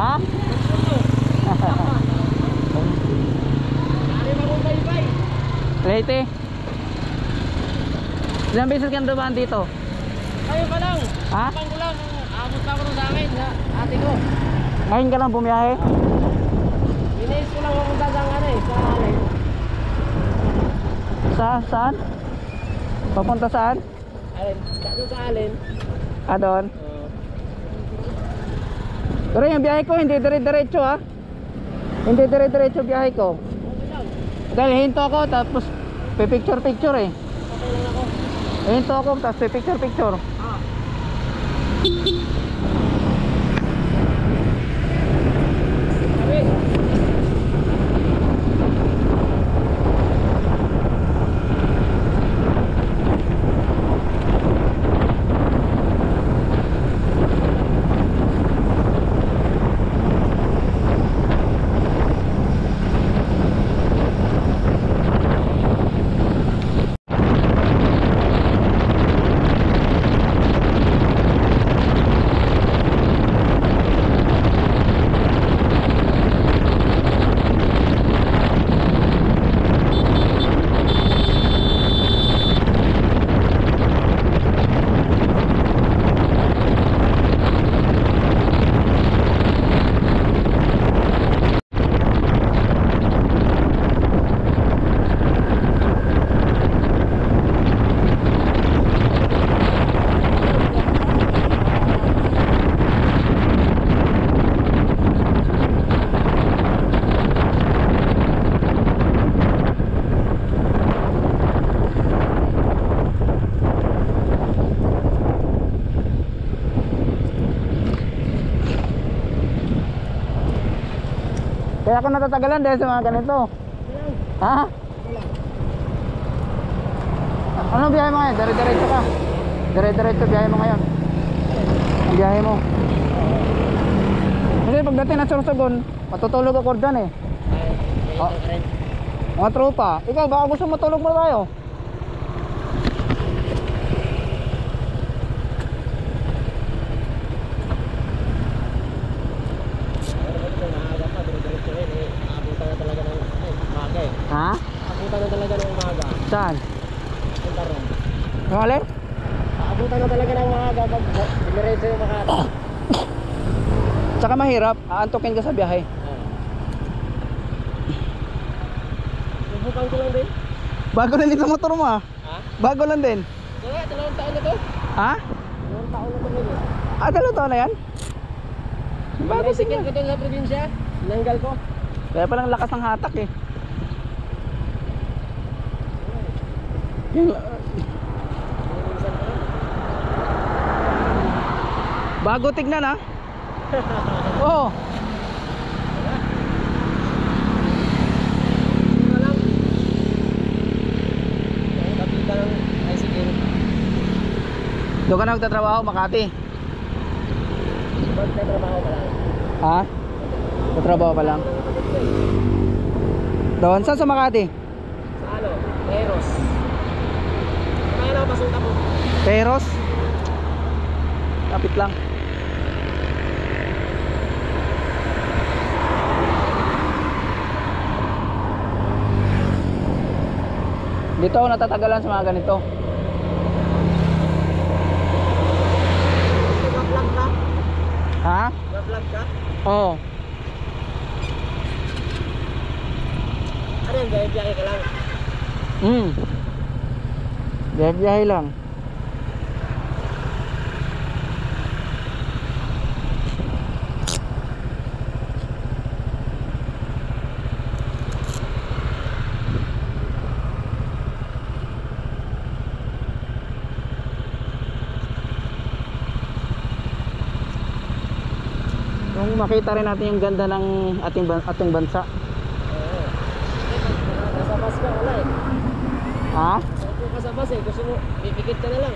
Ha? Leyte. Ilang beses ka dumaan dito? Kayo pa lang. Ha? Pang ko lang. Abot pa ako sa akin. Ate ko. Ngayon ka lang bumiyahe? Binis ko lang ako sa eh. Sa alin. Saan? Papunta saan? Alin. Doon sa alin. Ah, doon? Pero yung biyahe ko hindi dire-diretso ha. Hindi dire-diretso biyahe ko. Okay lang. Dahil hinto ako tapos pipicture-picture eh. Okay lang ako. Hinto ako tapos pipicture-picture. Sabi. Kaya ako natatagalan dahil sa mga ganito. Ha? Ano biyahe mo ngayon? Dire-diretso ka? Dire-diretso biyahe mo ngayon? Ang biyahe mo? Kasi pagdating na Sorsogon, matutulog ako dyan eh. Oh. Mga tropa, ikaw baka gusto matulog mo tayo? Ha? Abutan na talaga ng umaga. Saan? Punta ron. Yung alin? Abutan na talaga ng umaga pag diniretso yung Makati. Tsaka mahirap, aantukin ka sa biyahe. Subukan ko lang din. Bago lang dito motor mo ha? Ha? Bago lang din. Kaya, 2 taon na to. Ha? 2 taon na to nila. Ah, 2 taon na yan? Bago Bicycle tingnan. ko doon sa probinsya. Nanggal ko. Kaya palang lakas ng hatak eh. Yung, bago tignan ha. Oo. Alam. Ang kapita ng bicycle. Doon ka na magtatrabaho, Makati. Magtatrabaho pa lang. Ha? Tatrabaho pa lang. Doon, saan sa Makati? Sa ano? Eros. Kaya na pasunta mo. Teros? Kapit lang. Dito ako natatagalan sa mga ganito. Nag-vlog ka? Ha? Nag-vlog ka? Oo. Ano yan? Biyahe ka lang? Biyahe lang. Kung makita rin natin yung ganda ng ating bansa. Oo. Nasa bus ka, wala eh. Ha? Kung ka sa bus eh, gusto mo, pipikit ka na lang.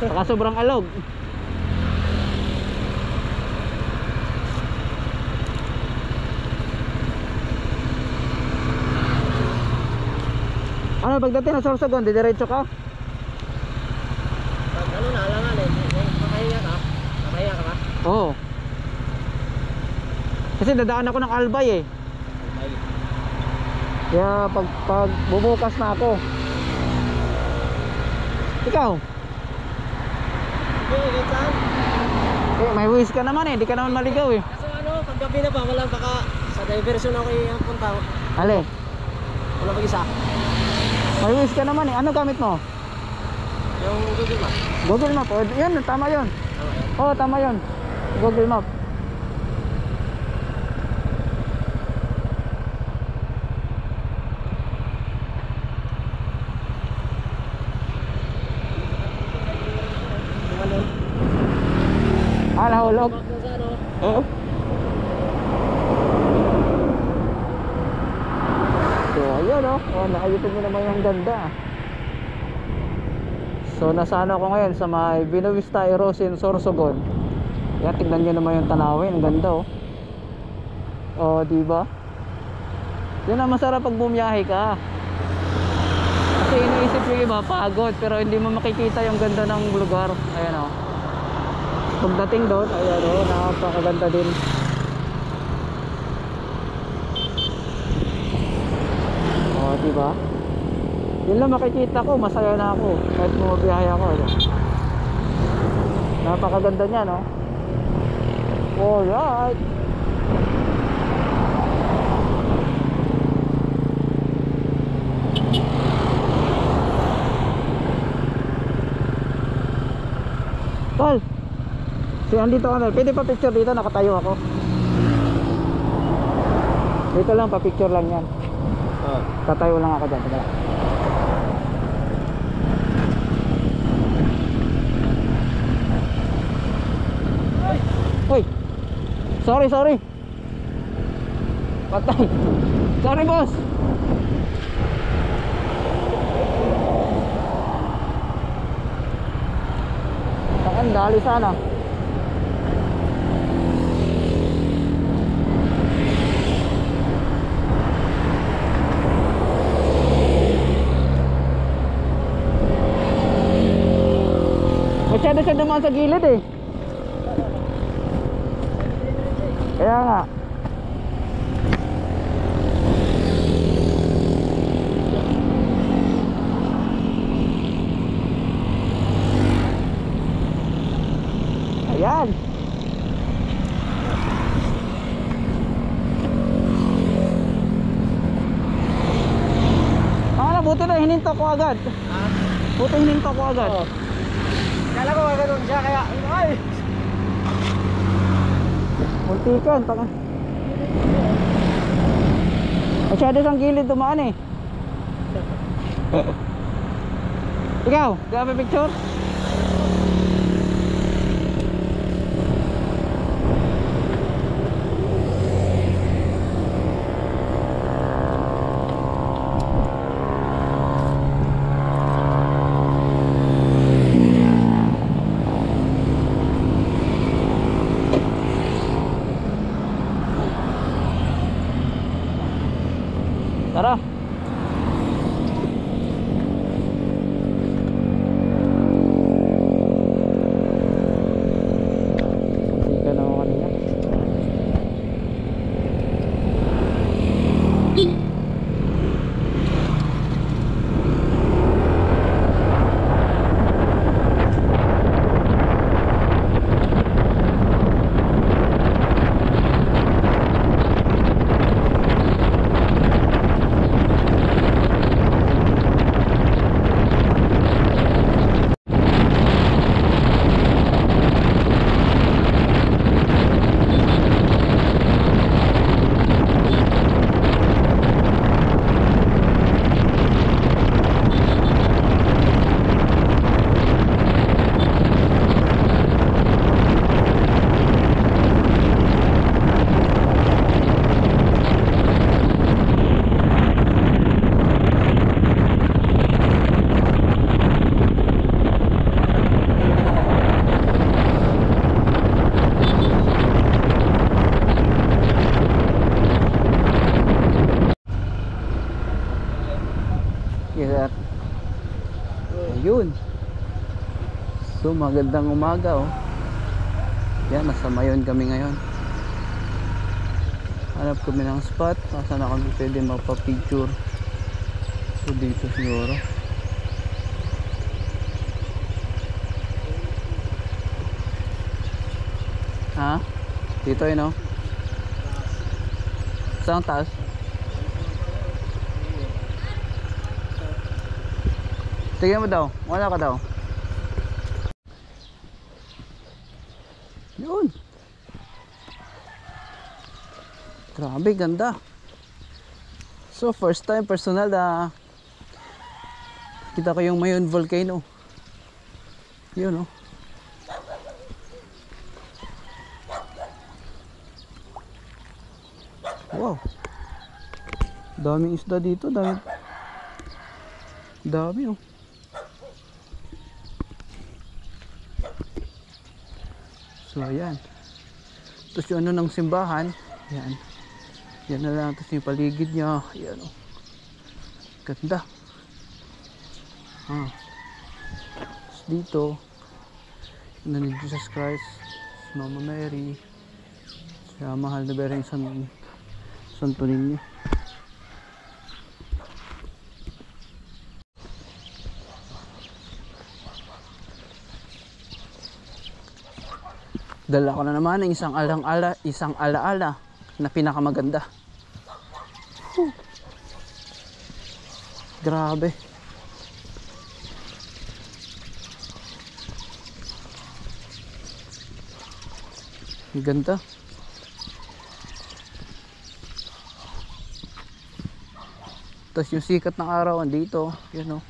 Saka sobrang alog. Ano, pagdating na Sorsogon, didiretso ka? Pag ano na, alangan eh, makahinga ka ba? Oo. Kasi dadaan ako ng Albay eh. May. Kaya pag bubukas na ako. Ikaw? Okay, kahit saan. Eh, may wish ka naman eh, di ka naman maligaw eh. Kaso ano, paggabi na ba, wala baka sa diversion ako yung punta. Ale, Wala pag isa. may wish ka naman eh. Ano gamit mo? Yung Google Map. Google Map. O, yan, tama yun. Tama yan. Oo, tama yun. Google Map. Yung ano, Ah, nahulog. bak na sa ano. Oo. So, ayun oh. Oh, nakayutid mo naman yung ganda. So, nasaan ako ngayon sa may Binawista Erosin, Sorsogon. Yan, tignan nyo naman yung tanawin. Ang ganda oh. Oh, diba? Yun ang masarap pag bumiyahe ka. Kasi iniisip yung iba, pagod. Pero hindi mo makikita yung ganda ng lugar. Ayan oh. Pagdating doon, ayan oh, napakaganda din. Oh, diba? Yun lang makikita ko, masaya na ako kahit bumabiyahe ako. Napakaganda niya, no? Alright. Tol, si andito ka na. Pwede pa picture dito, nakatayo ako. Dito lang, pa picture lang yan. Oh. Tatayo lang ako dyan. Teka lang. Uy! Sorry. Patay. Sorry, boss. Saan? Dali sana. Masyado siya naman sa gilid eh. Kaya nga. Ayan. Buti na hininto ko agad. Ha? Buti hininto ko agad. Oo. Kala ko gano'n siya, kaya ay! Muntikan, tanga. Masyado sang gilid dumaan eh. Ikaw, di ka pa picture? Tara. Sika na ako kanina. Yes, ayun. So magandang umaga oh. Yan, nasa Mayon kami ngayon. Hanap kami ng spot. Saan na kami pwede magpa-picture. So dito siguro. Ha? Dito yun, no? Saan taas? Tignan mo daw. Wala ka daw. Yun. Grabe, ganda. So, first time personal na kita ko yung Mayon Volcano. Yun, no? Wow. Daming isda dito. Dami, oh. So, ayan. Tapos yung ano ng simbahan. Ayan. Yan na lang. Tapos yung paligid niya. Ayan, oh. Ganda. Tapos dito. Ano ni Jesus Christ. Mama Mary. Siya mahal na bereng Santo Niño. Dala ko na naman ng isang alaala na pinakamaganda. Grabe. Ang ganda. Tapos yung sikat ng araw andito, yun, oh.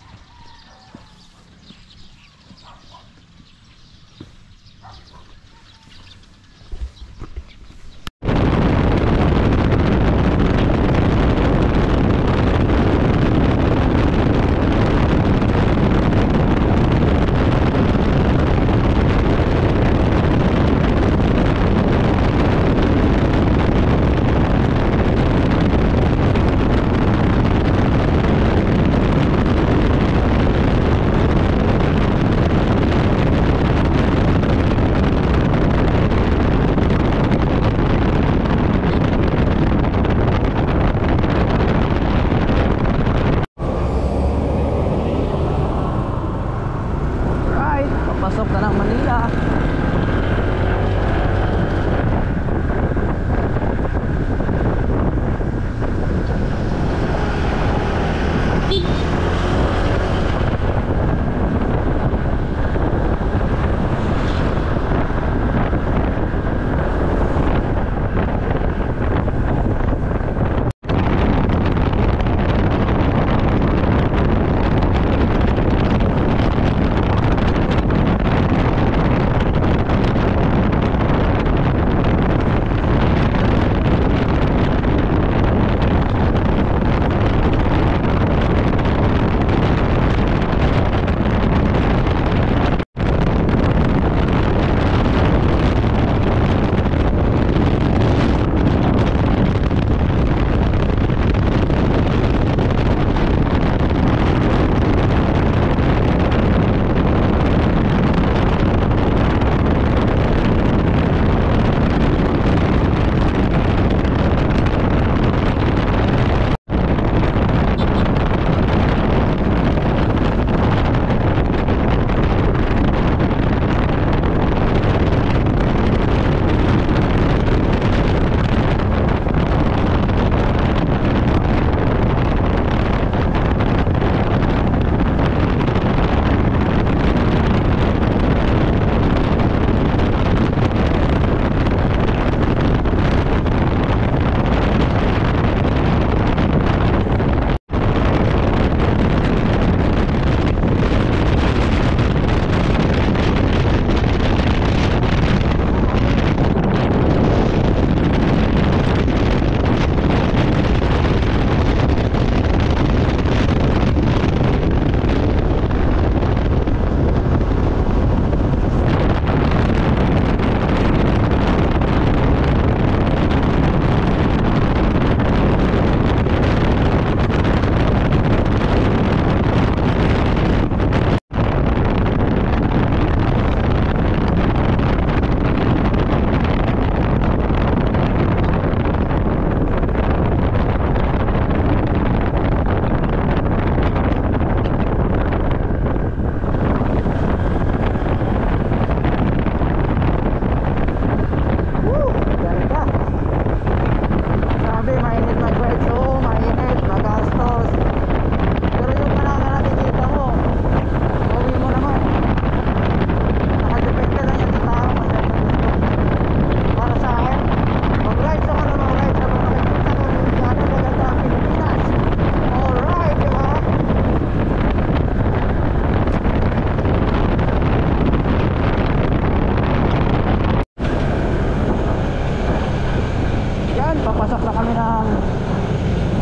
Yan, papasok na kami ng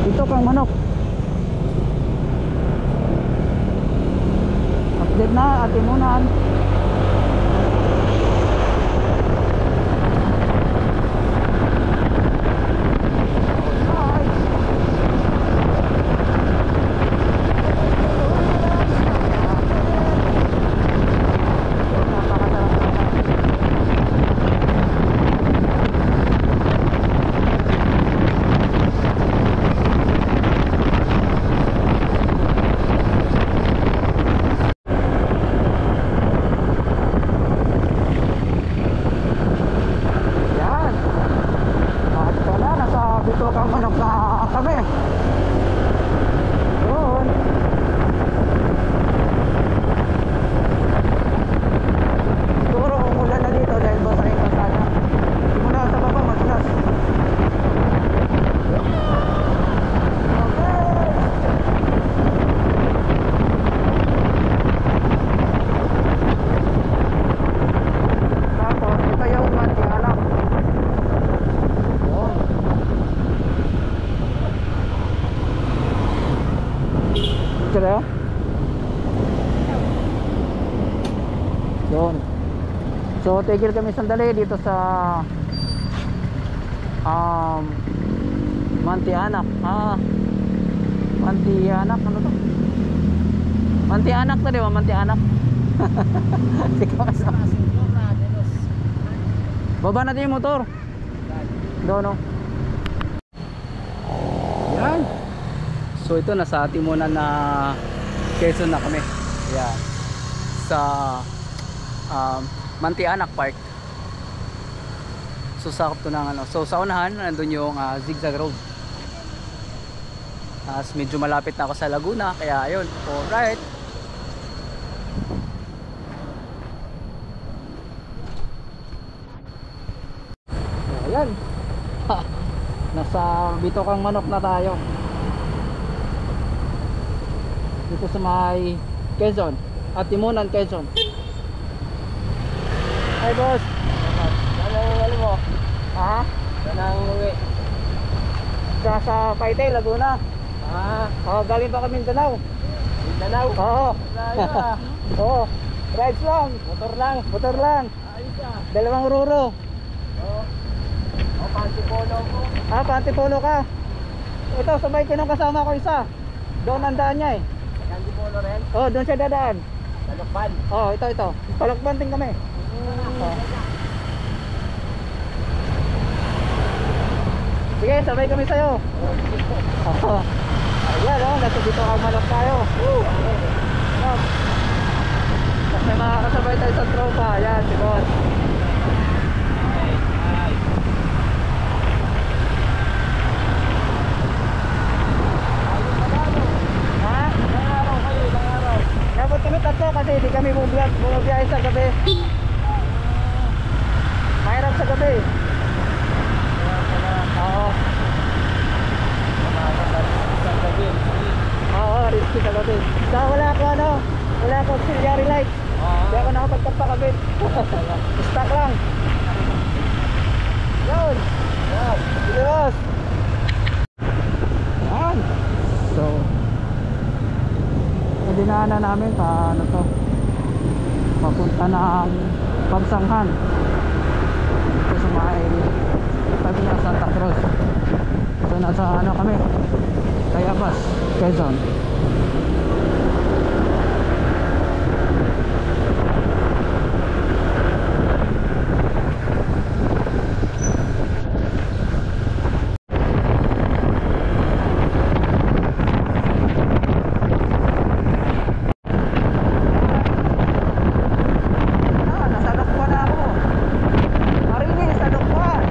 ito kang manok. Update na Atimunan. Sila doon. So tigil kami sandali dito sa Mantianak. Mantianak ano to? Mantianak to, di ba? Mantianak. Baba natin yung motor. Doon, no? Yan. So ito, nasa Atimunan na Quezon na kami. Yan. Sa Mantianak Park. So sakop to ng ano. So sa unahan, nandun yung zigzag road. As medyo malapit na ako sa Laguna, kaya ayun. Alright. Ayan. Ha, nasa Bitokang Manok na tayo. Dito sa may Quezon, Atimunan, Quezon. Hi boss. Ano mo? Ha? Anong uwi? Sa Paitay, Laguna. Galing pa kami Mindanao. Mindanao? Oo. Oo. Rides lang. Motor lang. Dalawang ruro. Pantipolo ko. Pantipolo ka. Ito, sabay kinong kasama ko isa. Doon ang daan niya eh. Pantipolo rin? Doon siya dadaan. Palakban? Ito. Palakban din kami. Sige, sabay kami sa'yo. Ayan, nasa dito ang Manok tayo. Kasi makakasabay tayo sa tropa. Ayan, si boss. Dapat kami tatlo kasi hindi kami bumabiyahe sa gabi. Mahirap sa gabi. Risky sa gabi. Saka wala ako auxiliary light. Hindi ako nakapagpapakabit. Stock lang. Yun. Sige boss. Yan. So dinaanan namin paano to, papunta ng Pagsanghan dito sa may tabi ng Santa Cruz. So nasa ano kami, Tayabas, Quezon. Nasa Dokwan na ako. Marinig sa Dokwan.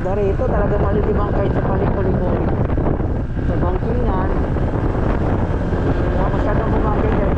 Ganda rito, talaga malilibang kahit sa paliko-likoy. Sa bangkingan, wala masyadong bumangkin yan.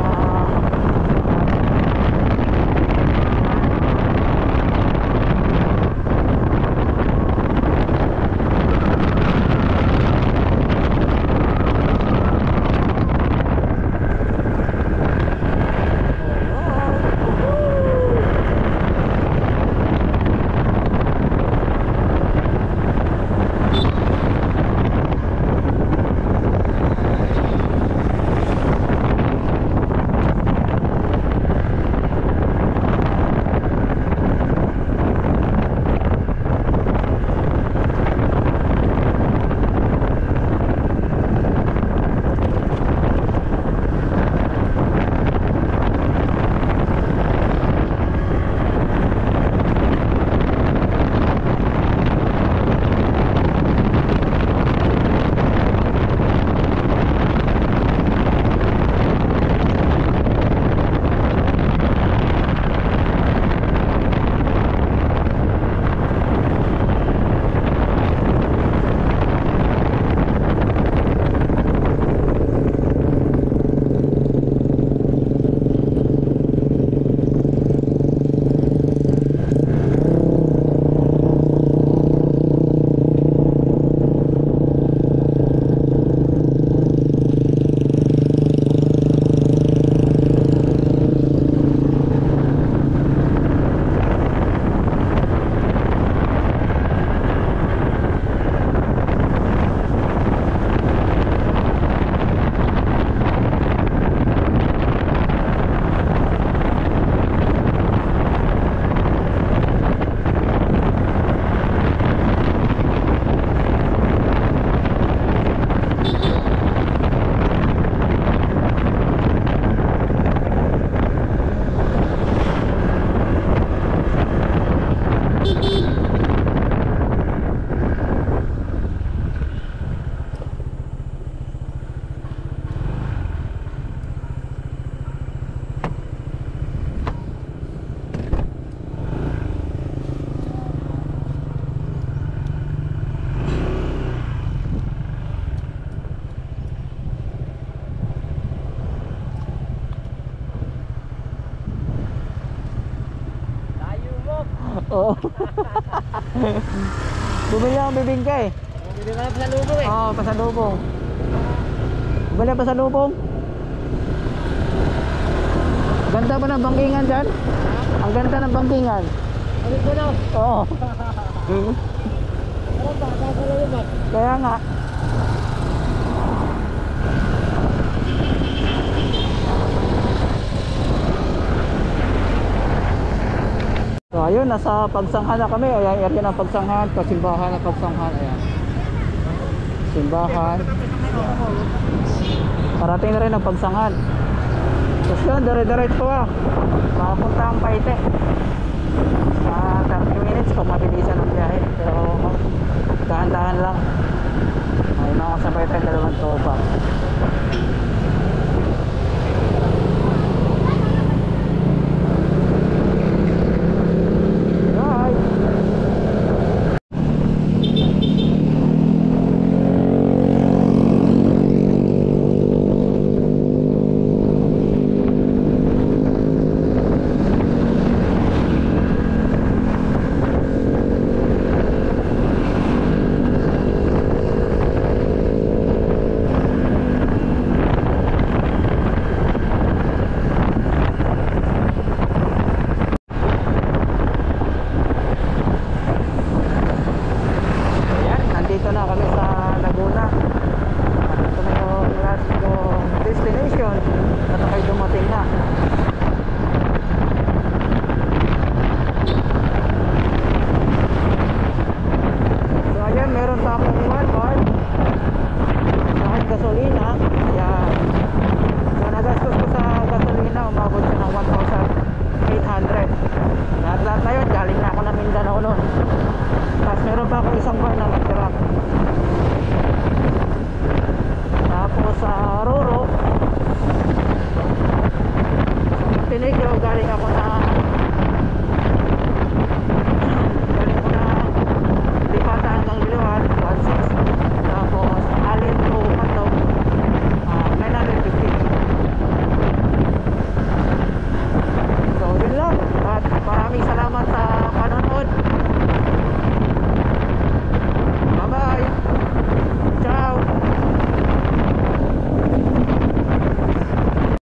Oo. Bumili akong bibingka eh. Bumili ka na pasalubong eh. Oo, pasalubong. Bumili ang pasalubong. Ganda ba ng bangkingan dyan? Ang ganda ng bangkingan. Ano ko na? Oo. Ano ba? Pasalubong ba? Kaya nga. So ayun, nasa Pagsanghan na kami. Ayan, area ng Pagsanghan, pasimbahan ng Pagsanghan. Ayan. Simbahan. Parating na rin ang Pagsanghan. Tapos yun, dire-diretso ah. Makapunta ang Paite. Sa 30 minutes kung mabilisan ang biyahe. Pero dahan-dahan lang. Ay makasabay tayong dalawang tropa. Galing ako